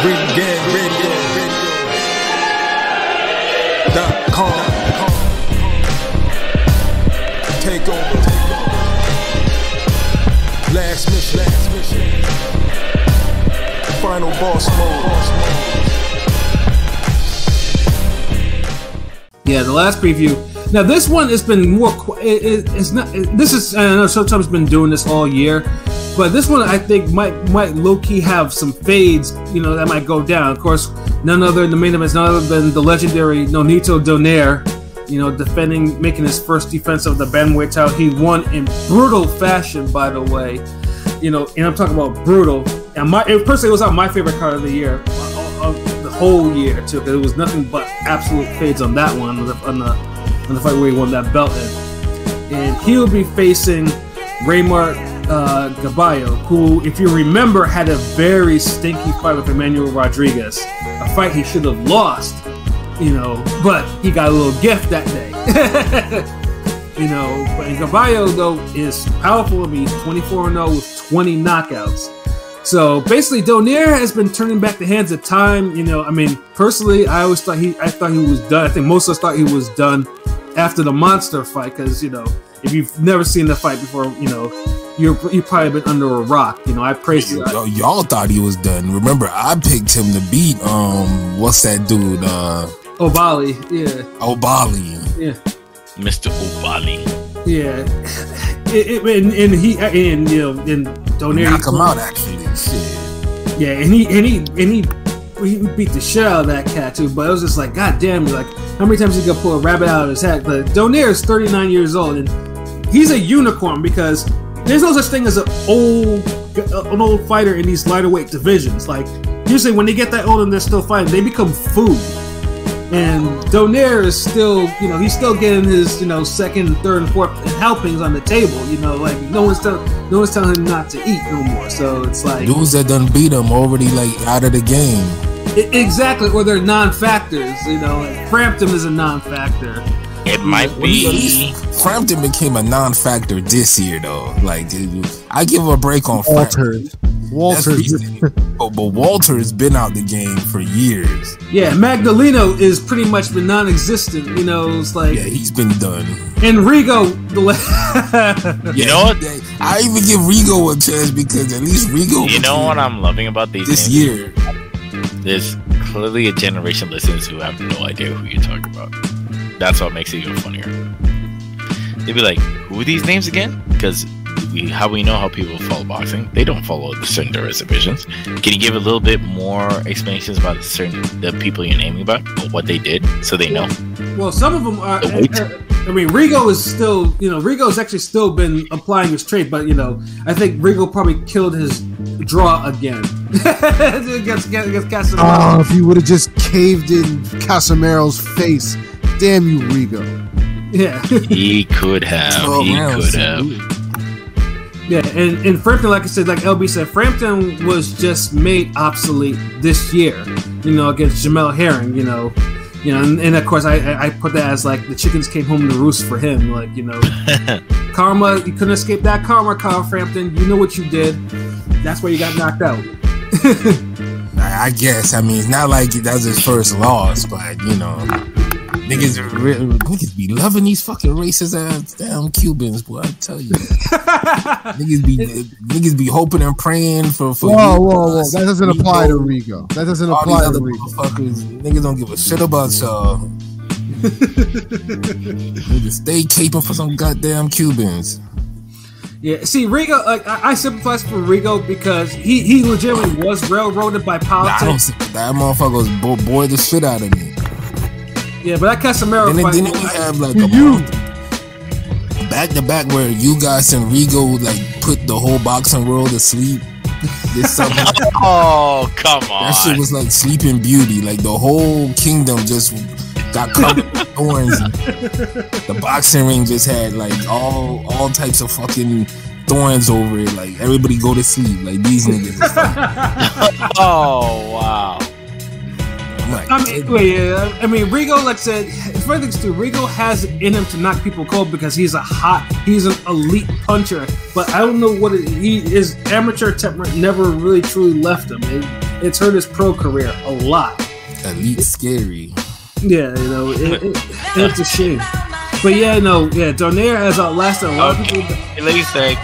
ReymardGaballo.com. Take over. Last mission. Final boss mode. Yeah, the last preview. Now this one has been more. It's not. This is. I know sometimes been doing this all year, but this one I think might low key have some fades. You know, that might go down. Of course, none other. The main event is none other than the legendary Nonito Donaire. You know, making his first defense of the bantamweight title. He won in brutal fashion, by the way. You know, and I'm talking about brutal. And personally, it was not my favorite card of the year, of the whole year too. Because it was nothing but absolute fades on that one, on the fight where he won that belt in. And he'll be facing Reymart Gaballo, who, if you remember, had a very stinky fight with Emmanuel Rodriguez. A fight he should have lost, you know, but he got a little gift that day. You know, but Gaballo, though, is powerful. I mean, he's 24-0 with 20 knockouts. So basically, Donaire has been turning back the hands of time. You know, I mean, personally, I thought he was done. I think most of us thought he was done after the monster fight, because, you know, if you've never seen the fight before, you know, you've probably been under a rock. You know, I praised y'all thought he was done. Remember, I picked him to beat what's that dude? O'Bali, yeah. O'Bali. Yeah. Mr. O'Bali. Yeah. And Donaire knock him out, actually. Shit. Yeah, and he beat the shit out of that cat too. But it was just like, god damn, like, how many times he could pull a rabbit out of his hat? But Donaire is 39 years old, and he's a unicorn because there's no such thing as an old fighter in these lighter weight divisions. Like, usually when they get that old and they're still fighting, they become food. And Donaire is still, you know, he's still getting his, you know, second, third, and fourth helpings on the table. You know, like no one's telling him not to eat no more. So it's like dudes that done beat him already like out of the game. Exactly, or they're non-factors. You know, like Frampton is a non-factor. It might be. Frampton became a non-factor this year, though. Like, dude, I give a break on Frampton. Walters. But Walter has been out the game for years. Yeah, Magdaleno is pretty much been non-existent. You know, it's like, yeah, he's been done. And Rigo, you know what? I even give Rigo a chance because at least Rigo. You know what I'm loving about these this year? There's clearly a generation of listeners who have no idea who you're talking about. That's what makes it even funnier. They'd be like, who are these names again? Because how we know how people follow boxing, they don't follow the certain divisions. Can you give a little bit more explanations about the people you're naming about, or what they did, so they know? Well, some of them are. I mean, Rigo is still, you know, Rigo's actually still been applying his trade, but, you know, I think Rigo probably killed his draw again against Casemiro. Oh, if you would have just caved in Casemiro's face. Damn you, Rigo. Yeah. He could have. Yeah, and Frampton, like I said, like LB said, Frampton was just made obsolete this year, you know, against Jamel Herring, you know, and of course I put that as like the chickens came home to roost for him, like, you know, karma, you couldn't escape that karma, Carl Frampton, you know what you did, that's why you got knocked out. I guess, I mean, it's not like that was his first loss, but, you know, niggas be loving these fucking racist ass damn Cubans, boy. I tell you, niggas be hoping and praying for. Whoa! That doesn't apply to Rigo. That doesn't apply to Rigo. Niggas don't give a shit about y'all. Niggas stay caping for some goddamn Cubans. Yeah, see, Rigo, like, I sympathize for Rigo because he legitimately was railroaded by politics. That motherfucker was bored the shit out of me. Yeah, but that Casemiro fight. Didn't we have like a back to back where you guys and Rigo like put the whole boxing world to sleep? This summer. Oh, come on! That shit was like Sleeping Beauty. Like the whole kingdom just got covered with thorns. The boxing ring just had like all types of fucking thorns over it. Like everybody go to sleep. Like these niggas. Oh wow! I mean, Rigo, like I said, funny things too, Rigo has it in him to knock people cold because he's an elite puncher. But I don't know his amateur temperament never really truly left him. it's hurt his pro career a lot. Elite scary. Yeah, you know, it's a shame. But yeah, no, yeah, Donaire has outlasted a lot of people. Let me say,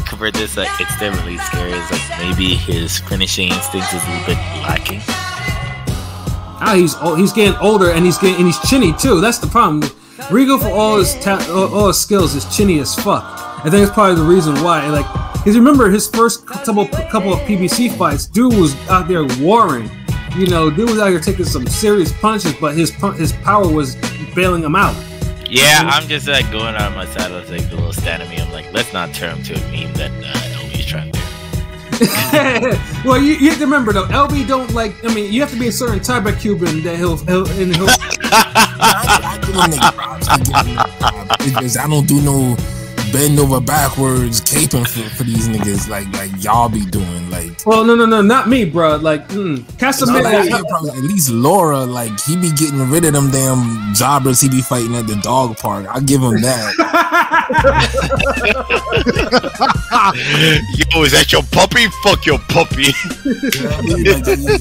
convert this. Like, it's still really scary. It's like maybe his finishing instinct is a little bit lacking. He's getting older and he's chinny too. That's the problem. Regal, for all his skills, is chinny as fuck. I think it's probably the reason why. Like, because remember his first couple of PBC fights, dude was out there warring. You know, dude was out here taking some serious punches, but his power was bailing him out. Yeah, I'm just like going out of my side of like the little stand of me. I'm like, let's not turn him to a meme that LB's trying to do. Well, you have to remember though, LB don't like. I mean, you have to be a certain type of Cuban that he'll I give him the props. Because I don't do no bend over backwards caping for these niggas like y'all be doing. Like, well, no, not me, bro. Like, Casemiro. At least Laura, like, he be getting rid of them damn jobbers he be fighting at the dog park. I'll give him that. Yo, is that your puppy? Fuck your puppy. You know what I mean?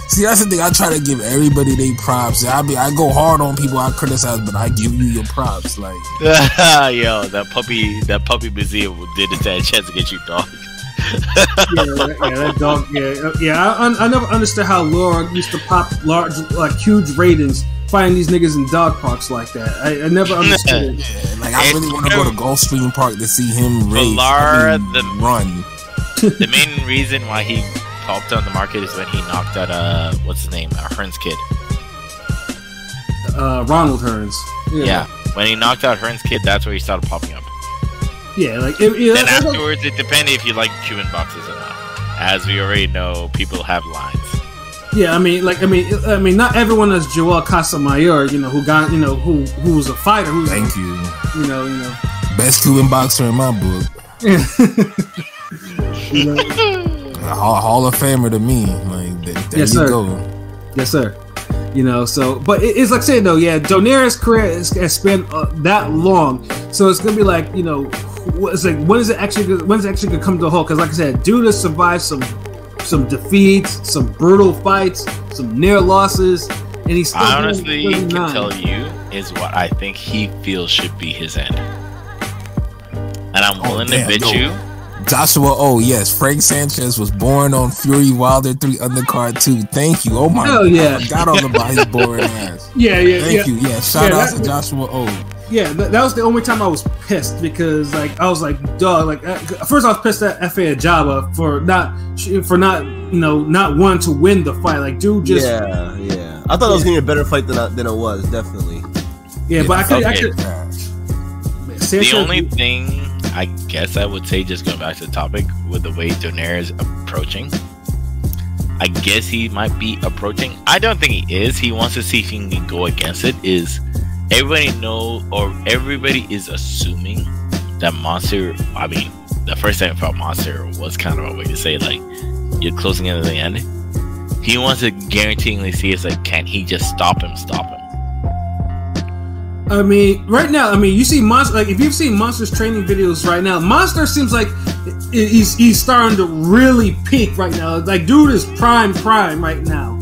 See, that's the thing. I try to give everybody their props. I go hard on people I criticize, but I give you your props. Like, yo, that puppy museum did it to that chance to get you, dog. That dog. Yeah. I never understood how Laura used to pop large, like huge ratings fighting these niggas in dog parks like that. I never understood. Yeah, like I really want to go to Gulfstream Park to see him race. Run. The main reason why he popped on the market is when he knocked out what's his name, Hearns kid. Ronald Hearns. Yeah, when he knocked out Hearns kid, that's where he started popping up. Yeah, like then afterwards, it depended if you like Cuban boxes or not. As we already know, people have lines. Yeah, I mean, not everyone is Joel Casamayor, you know, who was a fighter. Thank you. You know, best Cuban boxer in my book. Hall of Famer to me. Like, there yes, you sir. go. Yes, sir. You know, so, but it's like saying though, yeah, Donaire's career has spent that long, so it's gonna be like, you know, it's like when's it actually gonna come to a halt? Because like I said, dude has survived some defeats, some brutal fights, some near losses, and he's still honestly can tell you is what I think he feels should be his end, and I'm willing to bet you. Joshua O, yes, Frank Sanchez was born on Fury Wilder 3 undercard 2. Thank you. Oh my god, yeah. I forgot all about his boring ass. Thank you. Yeah, shout out to Joshua O. Yeah, that was the only time I was pissed because like I was like, dog. Like first I was pissed at F.A. Ajaba for not wanting to win the fight. Like, dude, just yeah. I thought it was gonna be a better fight than it was, definitely. Yeah, but I could. The only thing I guess I would say, just going back to the topic, with the way Donaire is approaching, I guess he might be approaching. I don't think he is. He wants to see if he can go against it. Everybody is assuming that Monster. I mean, the first time I felt Monster was kind of a way to say like you're closing in at the end. He wants to guaranteeingly see it's like, can he just stop him? I mean, right now, you see Monster. Like, if you've seen Monster's training videos right now, Monster seems like he's starting to really peak right now. Like, dude is prime right now.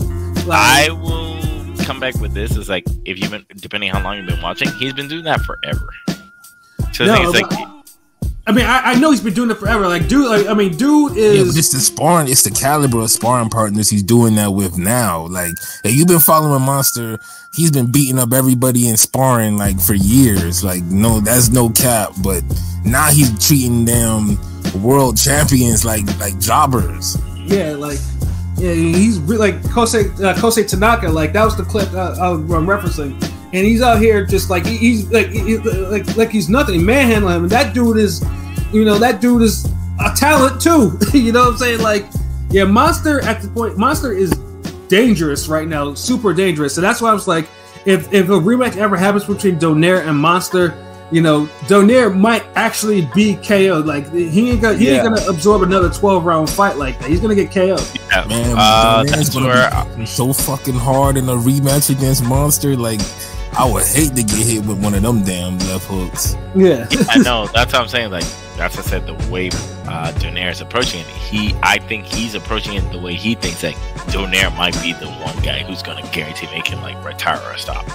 Like, I will come back with this. Is like, if you've been, depending on how long you've been watching, he's been doing that forever. So no, I think it's like, I know he's been doing it forever. Like, dude, dude is. Yeah, but it's the sparring. It's the caliber of sparring partners he's doing that with now. Like you've been following Monster. He's been beating up everybody in sparring like for years. Like, no, that's no cap. But now he's treating them world champions like jobbers. Yeah, he's like Kosei Tanaka. Like, that was the clip I'm referencing. And he's out here just like he's nothing. He manhandling him. And that dude is, a talent too. You know what I'm saying? Like, yeah, Monster at the point. Monster is dangerous right now, super dangerous. So that's why I was like, if a rematch ever happens between Donaire and Monster, Donaire might actually be KO'd. Like, he ain't gonna absorb another 12-round fight like that. He's gonna get KO'd. Yeah. Man, that's where so fucking hard in a rematch against Monster. Like, I would hate to get hit with one of them damn left hooks. Yeah. I know. That's what I'm saying. Like, that's what I said. The way Donaire is approaching it, I think he's approaching it the way he thinks that Donaire might be the one guy who's gonna guarantee make him like retire or stop.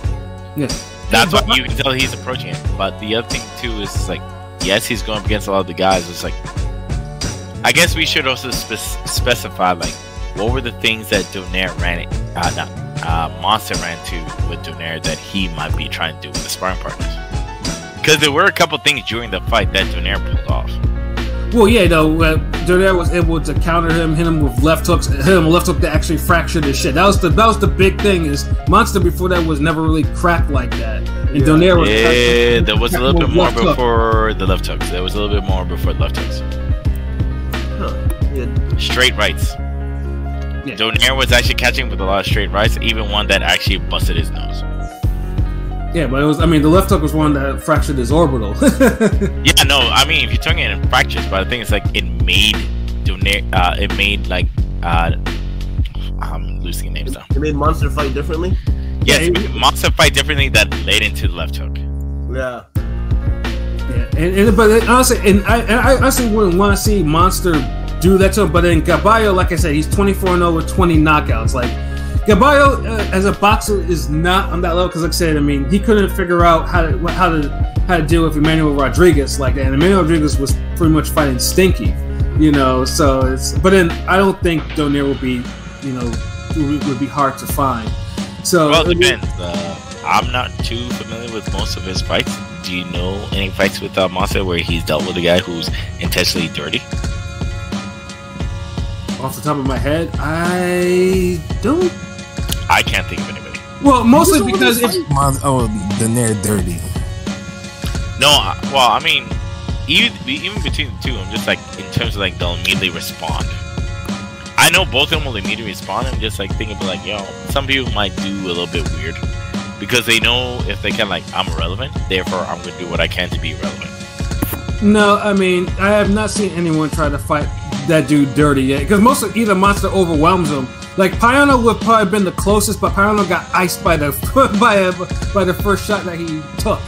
Yeah. That's what you can tell he's approaching it. But the other thing too is like, yes, he's going up against a lot of the guys. It's like, I guess we should also specify like, what were the things that Donaire Monster ran to with Donaire that he might be trying to do with the sparring partners? Because there were a couple things during the fight that Donaire pulled off. Well, yeah, no, Donaire was able to counter him, hit him with left hooks, hit him with left hook that actually fractured his shit. That was the big thing. Is Monster before that was never really cracked like that, and Donaire was there was a little bit more before the left hooks. There was a little bit more before the left hooks. Straight rights. Yeah. Donaire was actually catching with a lot of straight rights, even one that actually busted his nose. Yeah, but it was. I mean, the left hook was one that fractured his orbital. Yeah, no. I mean, if you're talking in fractures, but the thing is, like, it made Donaire. It made like. I'm losing names now. It made Monster fight differently. Yes, it made Monster fight differently. That led into the left hook. Yeah. Yeah, but honestly, I honestly wouldn't want to see Monster do that to him. But in Gaballo, like I said, he's 24-0 with 20 knockouts. Like. Gaballo as a boxer is not on that level because, like I said, I mean, he couldn't figure out how to deal with Emmanuel Rodriguez like that, and Emmanuel Rodriguez was pretty much fighting Stinky, you know. So it's, but then I don't think Donaire will be, you know, would be hard to find. So well, it depends. I'm not too familiar with most of his fights. Do you know any fights with Monster where he's dealt with a guy who's intentionally dirty? Off the top of my head, I don't. I can't think of anybody. Well, mostly because Donaire dirty. No, well, I mean, even between the two, I'm just like, in terms of like, they'll immediately respond. I know both of them will immediately respond. I'm just like thinking, like, yo, some people might do a little bit weird because they know if they can, like, I'm irrelevant, therefore I'm gonna do what I can to be relevant. No, I mean, I have not seen anyone try to fight that dude dirty yet because most of either Monster overwhelms him. Like Payano would probably have been the closest, but Payano got iced by the by the first shot that he took.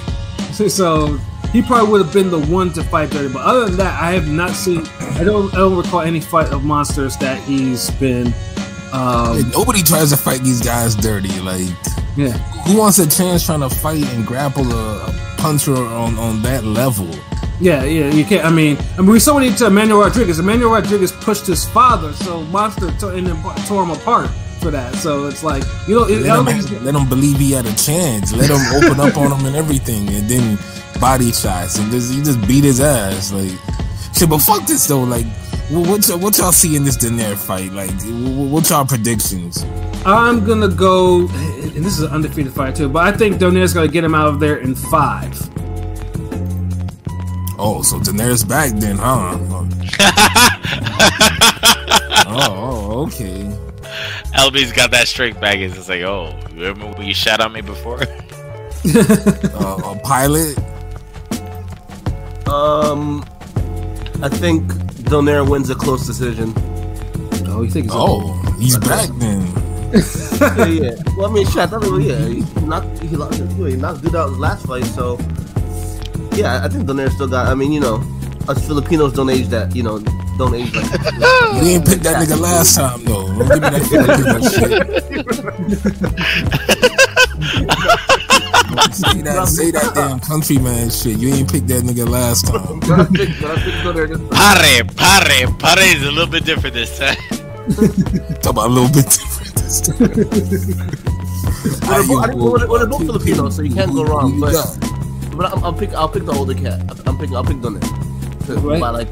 So he probably would have been the one to fight dirty. But other than that, I have not seen. I don't recall any fight of Monsters that he's been. Nobody tries to fight these guys dirty. Like, yeah, who wants a chance trying to fight and grapple a puncher on that level? Yeah, you can't. I mean, we saw what he did to Emmanuel Rodriguez. Emmanuel Rodriguez pushed his father, so Monster tore him apart for that. So it's like, you know, let him believe he had a chance. Let him open up on him and everything, and then body shots, and he just beat his ass. Like, shit. But fuck this though. Like, what y'all see in this Donaire fight? Like, what y'all predictions? I'm gonna go, and this is an undefeated fight too, but I think Donaire's gonna get him out of there in 5. Oh, so Donaire's back then, huh? Oh, okay. LB's got that straight back. It's just like, oh, remember when you shot on me before? A pilot? I think Donaire wins a close decision. Oh, you think? He's back then. Yeah. Well, I mean, shit. He knocked dude out his last fight, so. Yeah, I think Donaire still got. I mean, you know, us Filipinos don't age that. You know, don't age like that. You ain't picked that nigga last time though. Don't give me that Filipino shit. Say that damn countryman shit. You ain't picked that nigga last time. But I picked Donaire this time. Pare is a little bit different this time. Talk about a little bit different this time. We're both Filipinos, so you can't go wrong. But I'll pick the older cat. I'll pick Donaire. Right. By like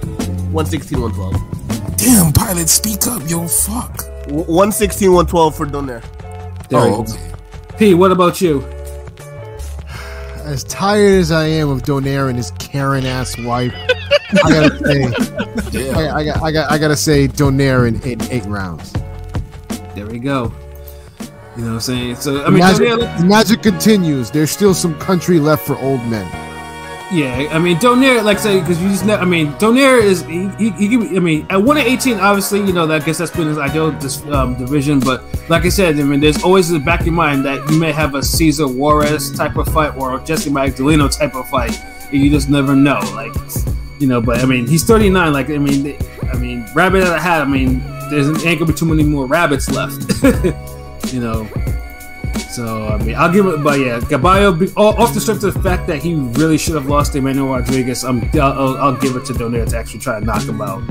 116, 112. Damn, pilot, speak up, yo, fuck. 116, 112 for Donaire. Okay. P, what about you? As tired as I am of Donaire and his Karen ass wife, I gotta say, Yeah. I gotta say Donaire in 8 rounds. There we go. You know what I'm saying? So I mean, the magic continues. There's still some country left for old men. Yeah, I mean Donaire, like I say, because you just know, I mean Donaire is I mean at 118, obviously, you know, I guess that's been his ideal division. But like I said, I mean, there's always in the back of your mind that you may have a Cesar Juarez type of fight or a Jesse Magdaleno type of fight, and you just never know, like, you know. But I mean, he's 39. Like, I mean, rabbit out of hat. I mean, ain't gonna be too many more rabbits left, you know. So, I mean, I'll give it, but yeah, Gaballo, off the strength of the fact that he really should have lost to Emmanuel Rodriguez, I'll give it to Donaire to actually try to knock him out.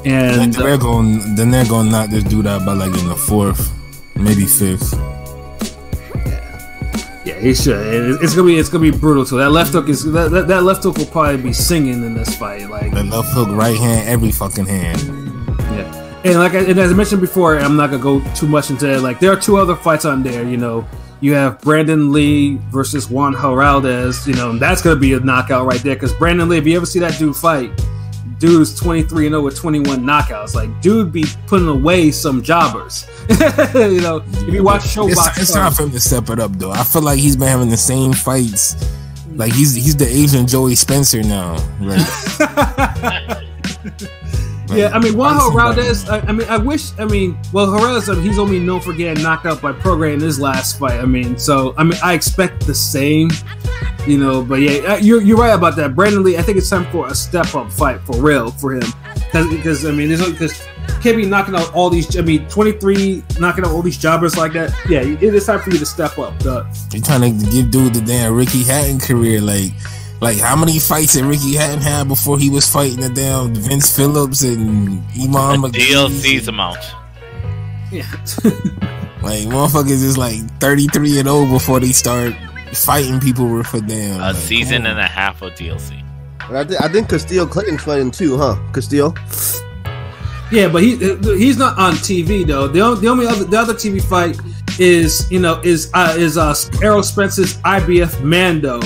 And they're going to knock this dude out by like in the 4th, maybe 5th. Yeah, he should. It's gonna be brutal too. That left hook that left hook will probably be singing in this fight. Like the left hook, right hand, every fucking hand. Yeah. And as I mentioned before, I'm not gonna go too much into it. Like, there are 2 other fights on there. You know, you have Brandon Lee versus Juan Heraldez. You know, and that's gonna be a knockout right there. Because Brandon Lee, if you ever see that dude fight, dude's 23-0 with 21 knockouts. Like, dude be putting away some jobbers. You know, if you watch Showbox, it's time for him to step it up, though. I feel like he's been having the same fights. Like, he's the Asian Joey Spencer now. Right? Yeah, I mean, Juan Heraldez, Heraldez, he's only known for getting knocked out by Prograis in his last fight. I mean, I expect the same, you know, but yeah, you're right about that. Brandon Lee, I think it's time for a step-up fight for real for him. Because I mean, because can't be knocking out all these, 23, knocking out all these jobbers like that. Yeah, it is time for you to step up. You're trying to give dude the damn Ricky Hatton career, like how many fights did Ricky Hatton have before he was fighting the damn Vince Phillips and Iman McGee? DLC's amount. Yeah. Like, motherfuckers is like 33-0 before they start fighting people for damn a season and a half of DLC. I think Castillo Clayton's fighting too, huh? Castillo. Yeah, but he's not on TV though. The other TV fight is Errol Spence's IBF Mando,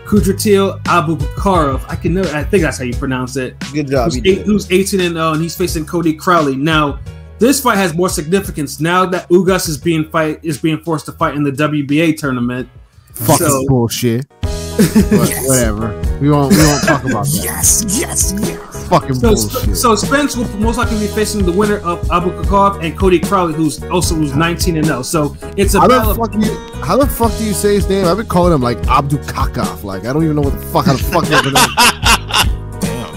Kudratil Abubakarov. I think that's how you pronounce it. Good job. Who's 18-0, and he's facing Cody Crowley. Now, this fight has more significance now that Ugas is being forced to fight in the WBA tournament. Fucking bullshit. But whatever. We won't talk about that. Yes. Fucking bullshit. So Spence will most likely be facing the winner of Abubakarov and Cody Crowley, who's 19-0. So it's a battle. How the fuck do you say his name? I've been calling him like Abdukakov. Like, I don't even know what the fuck. How the fuck is his name? Damn.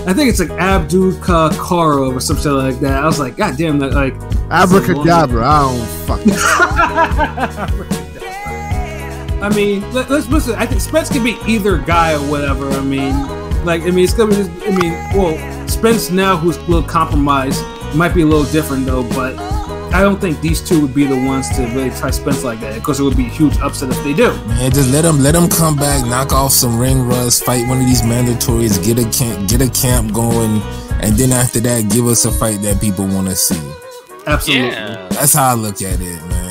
I think it's like Abdukakaro or something like that. I was like, God damn, that like Abracadabra. I don't fucking. I mean, let's listen. I think Spence can be either guy or whatever. I mean, it's gonna be. Spence now, who's a little compromised, might be a little different though. But I don't think these two would be the ones to really try Spence like that, because it would be a huge upset if they do. Man, just let him come back, knock off some ring rust, fight one of these mandatories, get a camp going, and then after that, give us a fight that people want to see. Absolutely, yeah. That's how I look at it, man.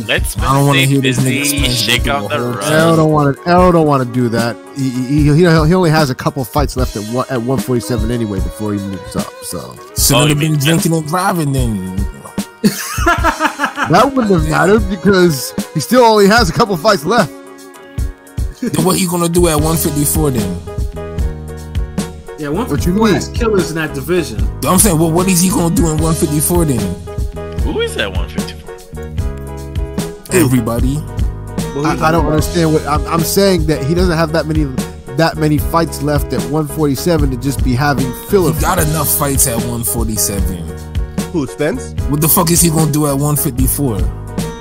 Let's I don't want to hear this nigga shake off the rust. Errol don't want to do that. He only has a couple fights left at 147 anyway before he moves up. So shouldn't have been drinking and driving then. That wouldn't have mattered because he still only has a couple fights left. Then what you gonna do at 154 then? Yeah, 154 has killers in that division. I'm saying, well, what is he gonna do in 154 then? Who is that 154? Everybody. I don't understand what I'm saying. That he doesn't have that many fights left at 147 to just be having filler. He got enough fights at 147. Who, Spence? What the fuck is he gonna do at 154?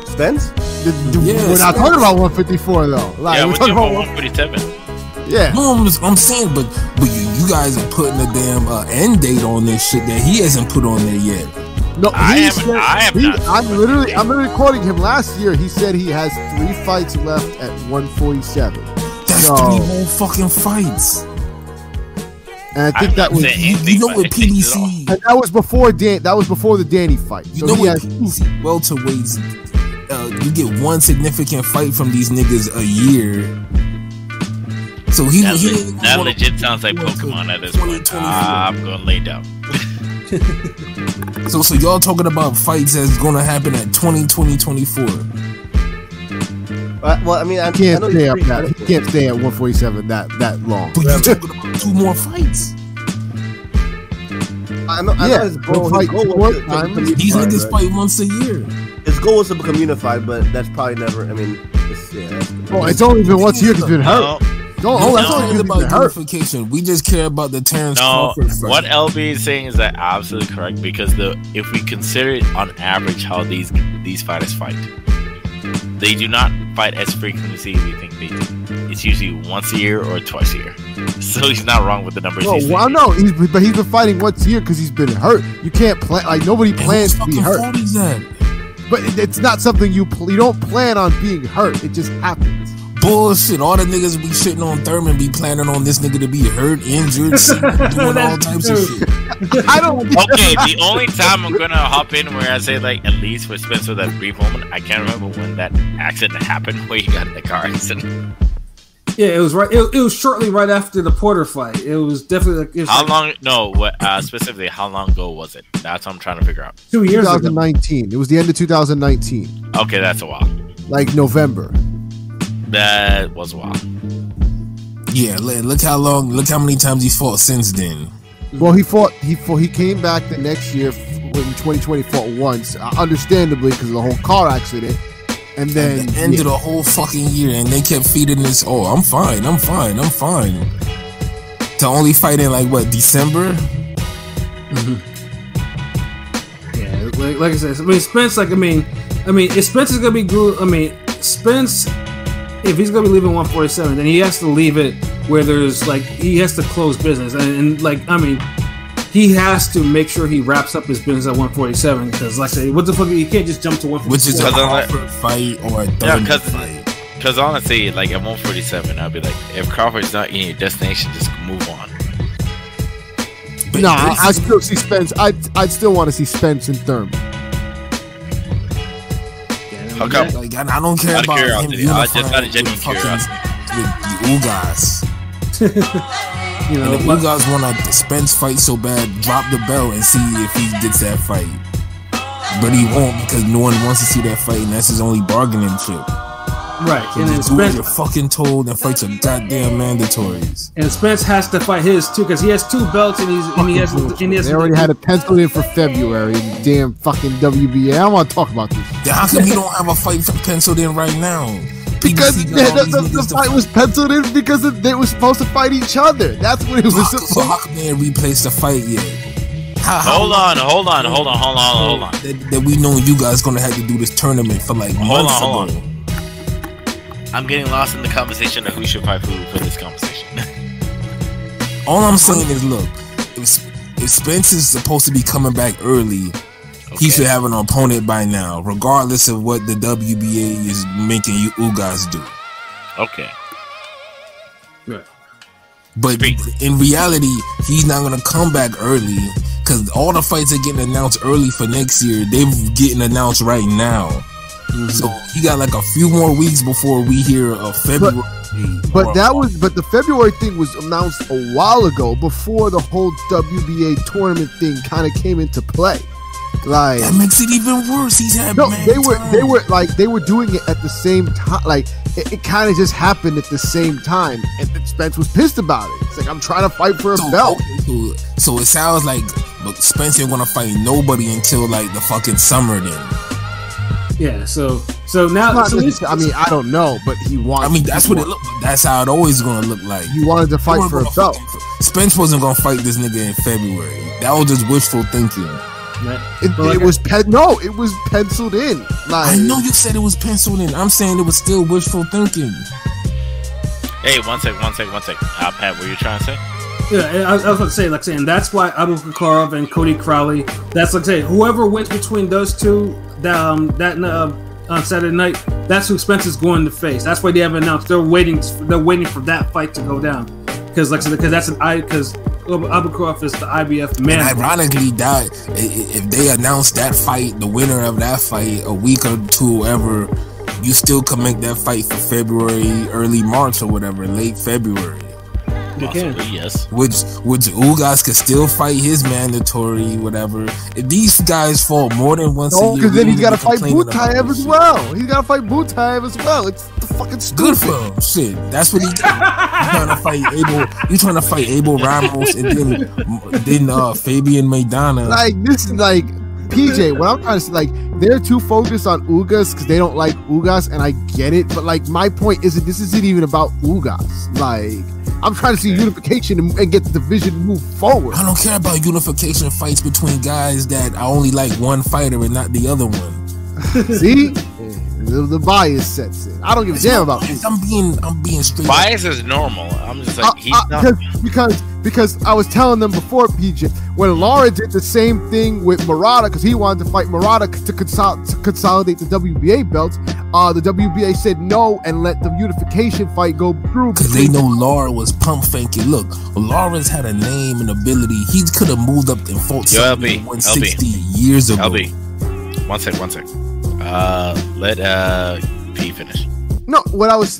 Spence? We're not talking about 154 though. Like, we're talking about 147. Yeah. No, I'm saying, but you guys are putting a damn end date on this shit that he hasn't put on there yet. No, I'm literally quoting him. Last year, he said he has 3 fights left at 147. That's 3 whole fucking fights. And I think that was with PBC. And that was before the Danny fight. You know what PBC welterweights, you get one significant fight from these niggas a year. So that legit sounds like Pokemon at this point. I'm gonna lay down. So y'all talking about fights that's gonna happen at 2024. Well, I mean, I Can't know stay he's up pretty that. He active. can't stay at 147 that long. But you're talking about 2 more fights. I know his goal. he'll His fight goal more was to times. become These unified, niggas right? fight once a year. His goal was to become unified, but that's probably never. I mean, It's only been once a year 'cause he's been hurt. No, That's No, only it's because he's about been hurt. unification. We just care about the Terrence no. Crawford fight. What LB is saying is that absolutely correct because if we consider it on average how these fighters fight, they do not fight as frequently as we think they do. It's usually once a year or twice a year. So he's not wrong with the numbers. No, he's well, thinking. no, but he's been fighting once a year because he's been hurt. You can't plan like nobody And plans whose to be fucking hurt. fault is that? But it's not something you don't plan on being hurt. It just happens. Bullshit. All the niggas be shitting on Thurman be planning on this nigga to be hurt, injured, sick, doing all types of shit. I don't. Okay, the only time I'm gonna hop in where I say like at least for Spencer that brief moment, I can't remember when that accident happened where he got in the car accident. Yeah, it was right. It was shortly right after the Porter fight. It was definitely like. It was How like long? No, what specifically? How long ago was it? That's what I'm trying to figure out. 2 years ago. 2019. It was the end of 2019, Okay, that's a while. like November. That was a while. Yeah, look how many times he fought since then. Well, he came back the next year in 2020. Fought once, understandably because of the whole car accident, and then At the end of the whole fucking year, and they kept feeding this. Oh, I'm fine. To only fight in like what, December? Yeah, like I said, I mean, Spence. Like I mean, if Spence is gonna be Spence. If he's gonna be leaving 147, then he has to leave it where there's like he has to close business, and like I mean, he has to make sure he wraps up his business at 147 because, like I say, what the fuck? You can't just jump to 147. Which is a Because I'm like- Crawford fight or a Yeah, Thurman fight. because honestly, like at 147, I'd be like, if Crawford's not in your destination, just move on. But No, this I is- still see Spence. I'd still want to see Spence and Thurman. How come? Like, I don't care Out of about him curiosity, I just unifying had a genuine with fucking curiosity. with the Ugas. You know, And if Ugas want to Spence fight so bad, drop the belt and see if he gets that fight. But he won't because no one wants to see that fight, and that's his only bargaining chip. right? So And then just do what Spence, you're fucking told and fight your goddamn mandatories. and Spence has to fight his too because he has 2 belts and he has They already had it penciled in for February. Damn fucking WBA. I don't want to talk about this. Then how come you don't have a fight penciled in right now? Because PBC got all these the niggas to fight was penciled in because they were supposed to fight each other. That's what it was So supposed. how come they ain't replaced the fight yet? Hold on. That we know you guys gonna have to do this tournament for like months Hold ago. on. I'm getting lost in the conversation of who should fight who for this conversation. All I'm saying is, look, if Spence is supposed to be coming back early, he should have an opponent by now, regardless of what the WBA is making you Ugas do. Okay. Right. But Speak. in reality, he's not gonna come back early because all the fights are getting announced early for next year. They're getting announced right now. So he got like a few more weeks before we hear of February. But the February thing was announced a while ago before the whole WBA tournament thing kind of came into play. Like that makes it even worse. He's had no, mad they were time. they were doing it at the same time. Like it kind of just happened at the same time, and then Spence was pissed about it. It's like I'm trying to fight for a belt. So it sounds like Spence ain't gonna fight nobody until like the fucking summer then. Yeah. So now, Not so necessarily- I mean, I don't know, but he wants. I mean, that's what it looked. That's how it always gonna look like. He wanted to fight for a belt. Spence wasn't gonna fight this nigga in February. That was just wishful thinking. right. It was penciled in. Like I know you said it was penciled in. I'm saying it was still wishful thinking. Hey, one sec. Pat, what you trying to say? Yeah, I was about to say, like saying that's why Abu Kakarov and Cody Crowley. That's like saying whoever wins between those two on Saturday night, that's who Spence is going to face. That's why they haven't announced. They're waiting for that fight to go down because Abu Kakarov is the IBF man. And ironically, that if they announce that fight, the winner of that fight, a week or two, ever, you still can make that fight for February, early March or whatever, late February. Possibly, yes. Which Ugas could still fight his mandatory, whatever. If these guys fall more than once a year, because then he's got to fight complaining about Butaev this as shit. well. He's got to fight Butaev as well. It's the fucking stupid. Good for him. Shit, that's what he did. You trying to fight Abel Ramos and then Fabian Maidana. Like this is like PJ. What I'm trying to say, like they're too focused on Ugas because they don't like Ugas, and I get it. But like my point is that this isn't even about Ugas. Like I'm trying to see unification and get the division move forward. I don't care about unification fights between guys that I only like one fighter and not the other one. See, the bias sets in. I don't give a damn about this. I'm being straight. Bias is normal. I'm just like he's not. Because I was telling them before, PJ, when Lara did the same thing with Murata, because he wanted to fight Murata to consolidate the WBA belts, the WBA said no and let the unification fight go through. Because they know Lara was pump faking. Look, Lara's had a name and ability. He could have moved up and fought something 160 years ago. LB, one sec. Let P finish. No, what I was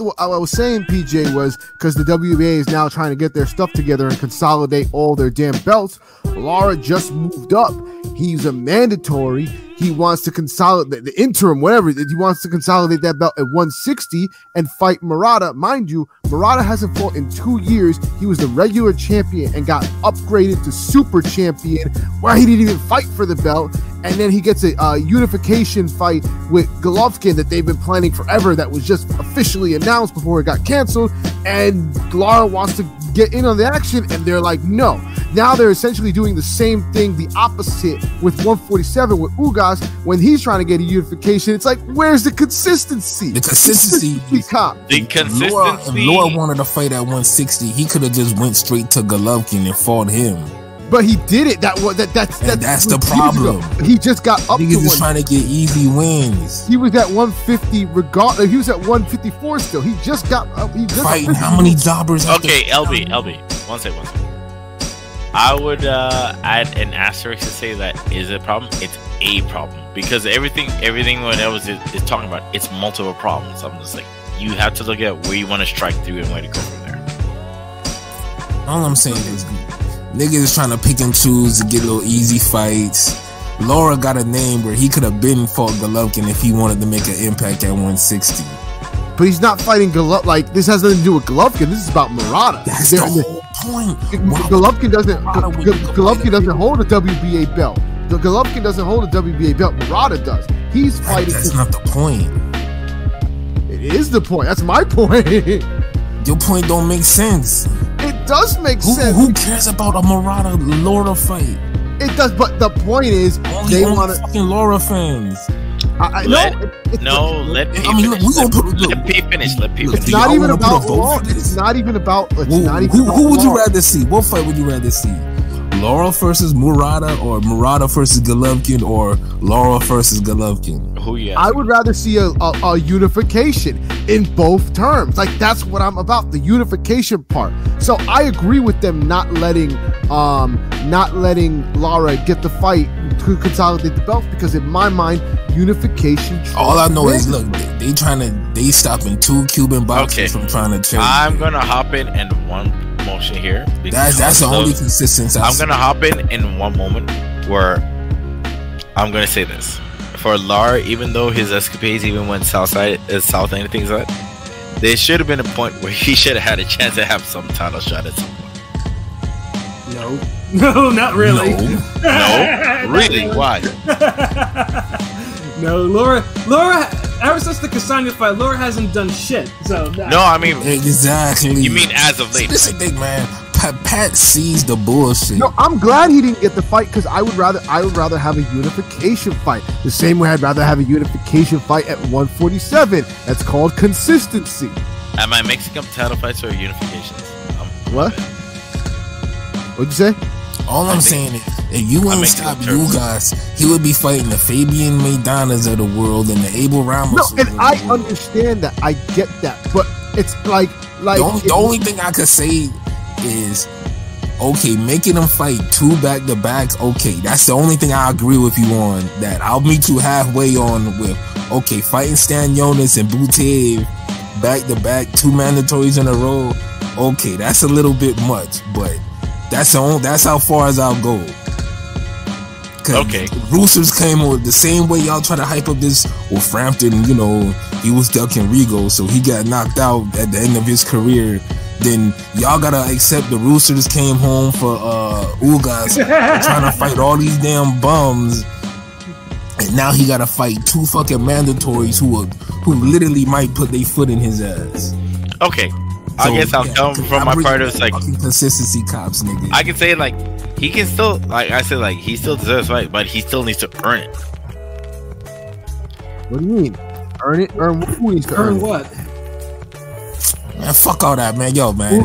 saying, PJ, was because the WBA is now trying to get their stuff together and consolidate all their damn belts. Lara just moved up. He's a mandatory. He wants to consolidate the interim, whatever. He wants to consolidate that belt at 160 and fight Murata. Mind you, Murata hasn't fought in 2 years. He was the regular champion and got upgraded to super champion, where he didn't even fight for the belt. And then he gets a unification fight with Golovkin that they've been planning forever, that was just officially announced before it got canceled. And Lara wants to get in on the action, and they're like, no. Now they're essentially doing the same thing, the opposite, with 147 with Ugas. When he's trying to get a unification, it's like, where's the consistency? The consistency. The consistency. If Lara wanted to fight at 160, he could have just went straight to Golovkin and fought him. But he did it. That's the problem. He just got up Niggas to is trying to get easy wins. He was at 150 regardless. He was at 154 still. He just got up. He just fighting how many jobbers? Okay, LB. One second. I would add an asterisk to say that is a problem. It's a problem because everything what Elvis is talking about, it's multiple problems. I'm just like, you have to look at where you want to strike through and where to go from there. All I'm saying is, niggas is trying to pick and choose to get little easy fights. Lara got a name where he could have been fought Golovkin if he wanted to make an impact at 160. But he's not fighting Golovkin. Like, this has nothing to do with Golovkin. This is about Murata. That's the whole point. Golovkin doesn't hold a WBA belt. Golovkin doesn't hold a WBA belt. Murata does. He's fighting. That's not the point. It is the point. That's my point. Your point don't make sense. It does make sense. Who cares about a Murata Lara fight? It does, but the point is, they want to fucking Lara fans. Let P finish. It's not even about Lara. It's not even about. Who would you rather see? What fight would you rather see? Lara versus Murata, or Murata versus Golovkin, or Lara versus Golovkin? Who you? I would rather see a unification in both terms. Like, that's what I'm about, the unification part. So I agree with them not letting Lara get the fight to consolidate the belts, because in my mind, unification. All I know is, look, they stopping 2 Cuban boxers from trying to change. I'm gonna hop in one motion here. That's the only consistency. I'm gonna hop in one moment where I'm gonna say this. For Lara, even though his escapades even went south and things like that, there should have been a point where he should have had a chance to have some title shot at some point. No, not really. No, really? Why? No, Lara. Ever since the Cassania fight, Lara hasn't done shit. So no, I mean exactly. You mean as of late? This is big man. Pat sees the bullshit. No, I'm glad he didn't get the fight, because I would rather have a unification fight. The same way I'd rather have a unification fight at 147. That's called consistency. Am I mixing up title fights or unifications? What? What'd you say? All I'm saying is, if you wouldn't stop Ugas, he would be fighting the Fabian Maidanas of the world and the Abel Ramos. No, and I understand that. I get that. But it's like the only thing I could say is, okay, making them fight 2 back-to-backs, okay, that's the only thing I agree with you on. That I'll meet you halfway on with, okay, fighting Stan Jonas and Butaev back to back, 2 mandatories in a row. Okay, that's a little bit much, but that's how far as I'll go. Okay. Roosters came on the same way y'all try to hype up this. Well, Frampton, you know, he was ducking Rigo, so he got knocked out at the end of his career. Then y'all gotta accept the Roosters came home for Ugas trying to fight all these damn bums, and now he gotta fight 2 fucking mandatories who literally might put their foot in his ass. Okay, I guess I'll come from my part of like consistency cops, nigga. I can say like he can still, like I said, like he still deserves fight, but he still needs to earn it. What do you mean? Earn it? Earn what? Who needs to Earn what? Man, fuck all that, man. Yo, man.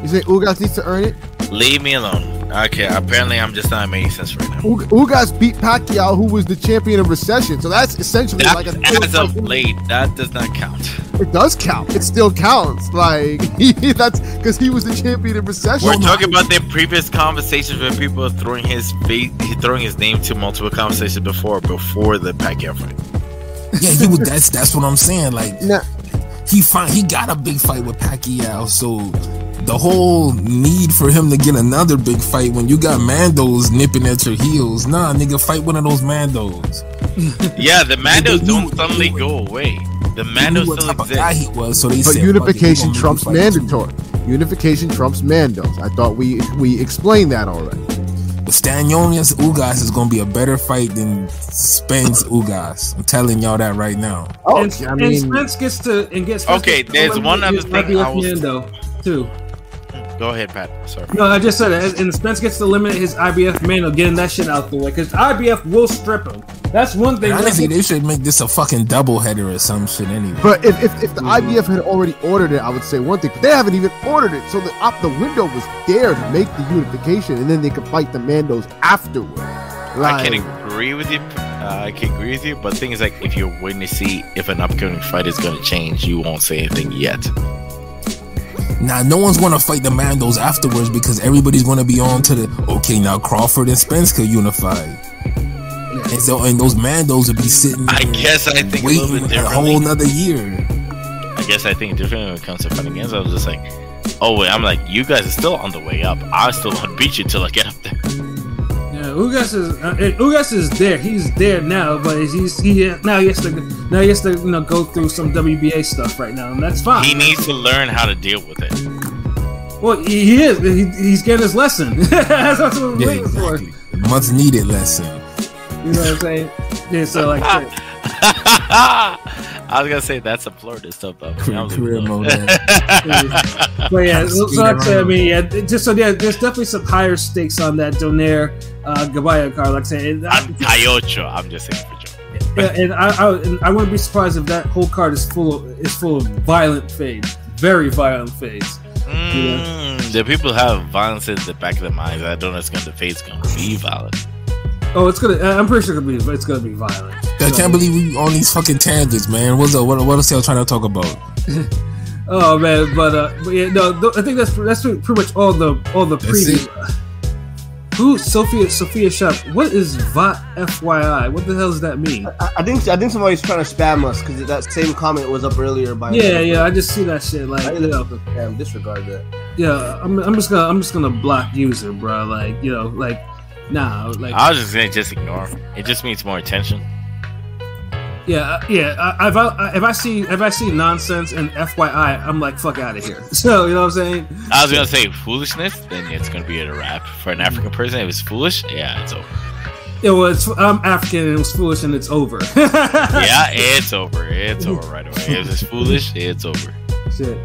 You say Ugas needs to earn it? Leave me alone. Okay, apparently I'm just not making sense right now. Ugas beat Pacquiao, who was the champion of recession. So that's essentially like a as of late. That does not count. It does count. It still counts. Like that's because he was the champion of recession. We're talking about the previous conversations where people are throwing his name to multiple conversations before the Pacquiao fight. Yeah, he was. That's what I'm saying. Like he got a big fight with Pacquiao, so the whole need for him to get another big fight when you got Mandos nipping at your heels. Nah, nigga, fight one of those Mandos. Yeah, the Mandos don't suddenly go away. The Mandos still exist. Guy he was, so they but said, unification trumps mandatory. Unification trumps Mandos. I thought we explained that already. But Stanionius Ugas is gonna be a better fight than Spence Ugas. I'm telling y'all that right now. Oh, and Spence gets to okay, there's one other thing I was Mando too. Go ahead, Pat. Sorry. No, I just said it. And Spence gets to eliminate his IBF Mando, getting that shit out the way, because IBF will strip him. That's one thing. Honestly, they should make this a fucking doubleheader or some shit anyway. But if the IBF had already ordered it, I would say one thing. But they haven't even ordered it, so the window was there to make the unification, and then they could fight the Mandos afterward. Like, I can agree with you. But the thing is, like, if you're waiting to see if an upcoming fight is going to change, you won't say anything yet. Now, no one's going to fight the Mandos afterwards because everybody's going to be on to the, okay, now Crawford and Spence could unify. And so, and those Mandos would be sitting there I think waiting a little bit a differently. whole nother year. I guess I think differently when it comes to fighting games. I was just like, oh wait, I'm like, you guys are still on the way up. I still want to beat you till I get up there. Yeah, Ugas is there. He's there now, but now he has to go through some WBA stuff right now, and that's fine. He needs to learn how to deal with it. Well, he is. He's getting his lesson. That's what we're waiting for. Much needed lesson. You know what I'm saying? Yeah. So like. I was gonna say that's a Florida stuff though. Career mode. But yeah, so like I said, I mean, there's definitely some higher stakes on that Donaire Gaballo card. Like I said, I'm just saying for Joe. Yeah, and I wouldn't be surprised if that whole card is full of violent fades, very violent fades. The people have violence in the back of their minds. I don't know if the fade's gonna be violent. Oh, it's gonna. I'm pretty sure it's gonna be violent. I can't believe we on these fucking tangents, man. What else y'all trying to talk about? Oh man, but yeah, no, I think that's pretty much all the preview. Who Sophia Shop? What is FYI? What the hell does that mean? I think somebody's trying to spam us because that same comment was up earlier by. Yeah, I just see that shit. Like, disregard that. Yeah, I'm just gonna block user, bro. Like, nah, like I was just gonna ignore him. It just means more attention. Yeah. If I see nonsense and FYI, I'm like, fuck out of here. So you know what I'm saying? I was gonna say foolishness, then it's gonna be a wrap for an African person. If it's foolish, yeah, it's over. Yeah, well, I'm African and it was foolish and it's over. Yeah, it's over. It's over right away. If it's foolish, it's over. Shit.